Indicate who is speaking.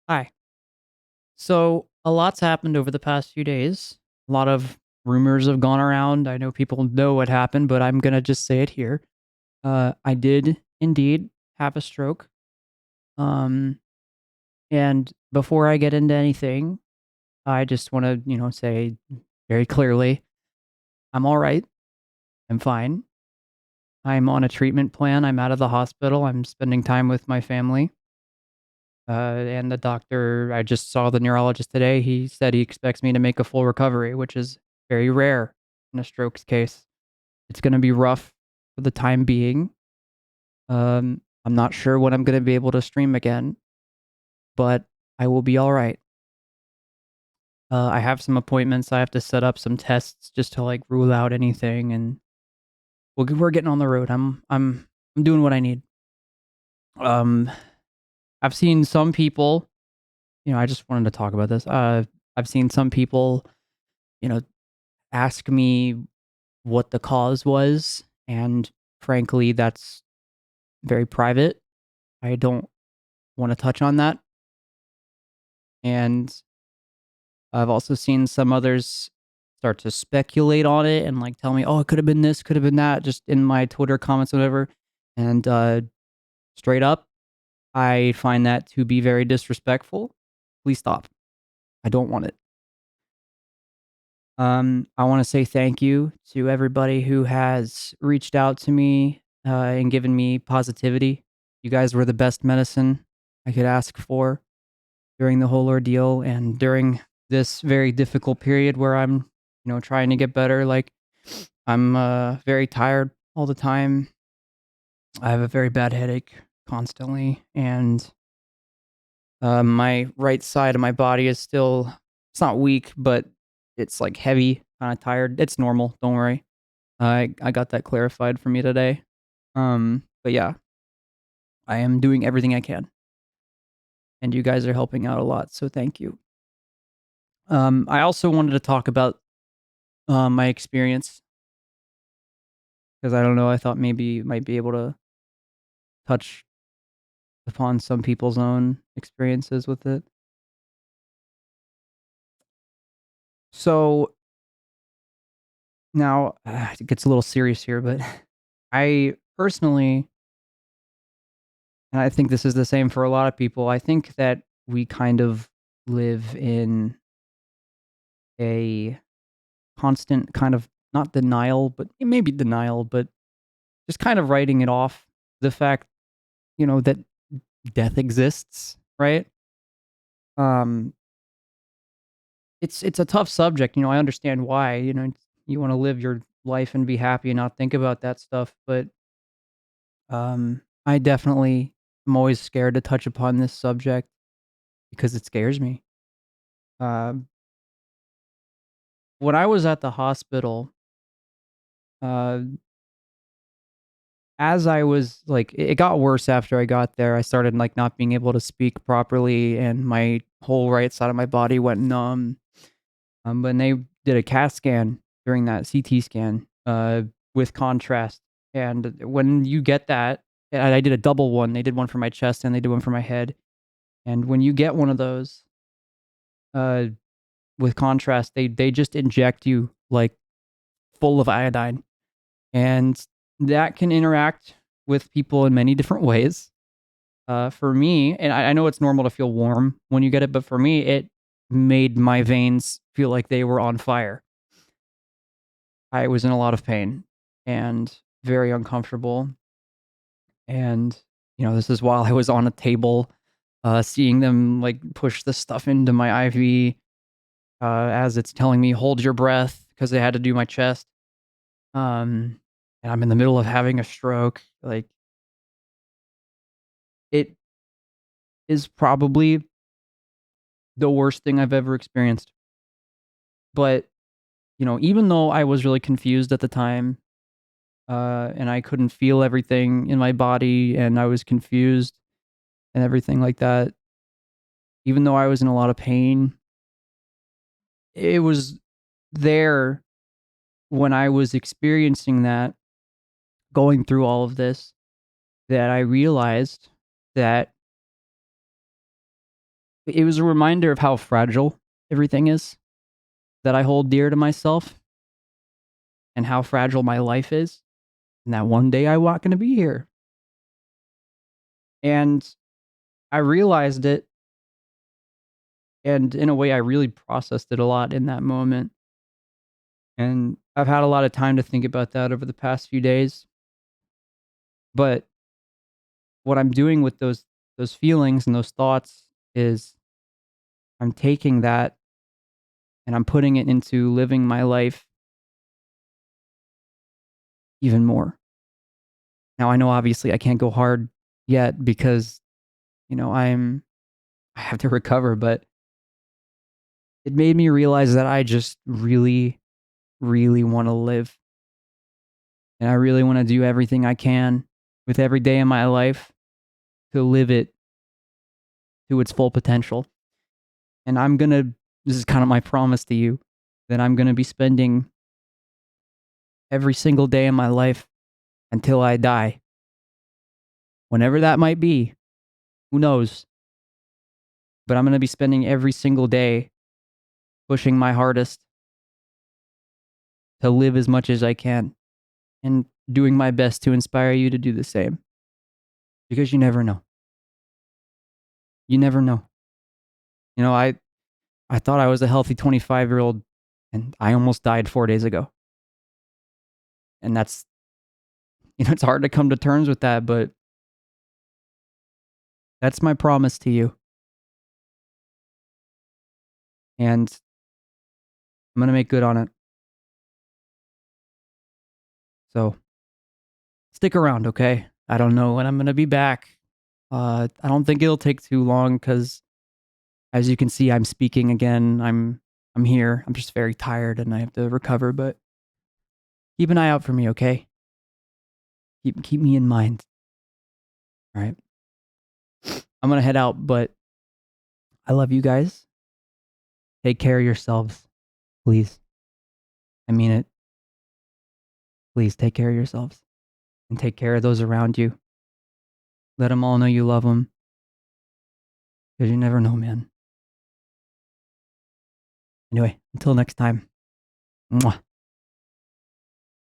Speaker 1: Hi. So, a lot's happened over the past few days. A lot of rumors have gone around. I know people know what happened, but I'm going to just say it here. I did indeed have a stroke. Um, and before I get into anything, I just want to, say very clearly I'm all right. I'm fine. I'm on a treatment plan. I'm out of the hospital. I'm spending time with my family. And the doctor, I just saw the neurologist today. He said he expects me to make a full recovery, which is very rare in a stroke case. It's going to be rough for the time being. I'm not sure when I'm going to be able to stream again, but I will be all right. I have some appointments. I have to set up some tests just to like rule out anything, and we're getting on the road. I'm doing what I need. Um, I've seen some people. I just wanted to talk about this. I've seen some people, you know, ask me what the cause was, and frankly, that's very private. I don't wanna touch on that, and I've also seen some others start to speculate on it and, like, tell me, "Oh, it could've been this, could've been that," just in my Twitter comments or whatever, and, straight up, I find that to be very disrespectful. Please stop. I don't want it. I wanna say thank you to everybody who has reached out to me, and given me positivity. You guys were the best medicine I could ask for during the whole ordeal and during this very difficult period where I'm, trying to get better. Like, I'm, very tired all the time. I have a very bad headache constantly, and, my right side of my body is still it's not weak, but it's, like, heavy, kinda tired. It's normal, don't worry. I got that clarified for me today. But yeah, I am doing everything I can, and you guys are helping out a lot, so thank you. I also wanted to talk about, my experience because I don't know, I thought maybe you might be able to touch upon some people's own experiences with it. So, now, it gets a little serious here, but I personally and I think this is the same for a lot of people, I think that we kind of live in a constant kind of not denial, but maybe denial, but just kind of writing it off, the fact, that death exists, right? Um, it's a tough subject, I understand why, you wanna live your life and be happy and not think about that stuff, but, I definitely am always scared to touch upon this subject because it scares me. Um, when I was at the hospital, uh as I was like it got worse after I got there. I started, like, not being able to speak properly, and my whole right side of my body went numb. When they did a CAT scan during that CT scan, with contrast, and when you get that and I did a double one. They did one for my chest, and they did one for my head, and when you get one of those, uh, with contrast, they just inject you, like, full of iodine, and that can interact with people in many different ways. For me, and I know it's normal to feel warm when you get it, but for me, it made my veins feel like they were on fire. I was in a lot of pain and very uncomfortable. And, this is while I was on a table, seeing them like push the stuff into my IV, as it's telling me, hold your breath, because they had to do my chest. Um, and I'm in the middle of having a stroke. Like, it is probably the worst thing I've ever experienced. But even though I was really confused at the time, and I couldn't feel everything in my body, and I was confused and everything like that, even though I was in a lot of pain, it was there when I was experiencing that, going through all of this, that I realized that It was a reminder of how fragile everything is that I hold dear to myself and how fragile my life is, and that one day I'm not gonna be here. And I realized it, and in a way, I really processed it a lot in that moment. And I've had a lot of time to think about that over the past few days. But what I'm doing with those feelings and those thoughts is I'm taking that and I'm putting it into living my life even more. Now I know obviously I can't go hard yet because, I have to recover, but it made me realize that I just really, really want to live. And I really want to do everything I can with every day in my life to live it to its full potential. And this is kind of my promise to you, that I'm going to be spending every single day in my life until I die, whenever that might be. Who knows? But I'm going to be spending every single day pushing my hardest to live as much as I can and doing my best to inspire you to do the same. Because you never know. You never know. I thought I was a healthy 25-year-old and I almost died 4 days ago. And that's, it's hard to come to terms with that, but that's my promise to you. And I'm going to make good on it. So stick around, okay? I don't know when I'm going to be back. I don't think it'll take too long because, as you can see, I'm speaking again. I'm here. I'm just very tired and I have to recover. But keep an eye out for me, okay? Keep me in mind. All right. I'm gonna head out, but I love you guys. Take care of yourselves, please. I mean it. Please take care of yourselves and take care of those around you. Let them all know you love them because you never know, man. Anyway, until next time. Mwah.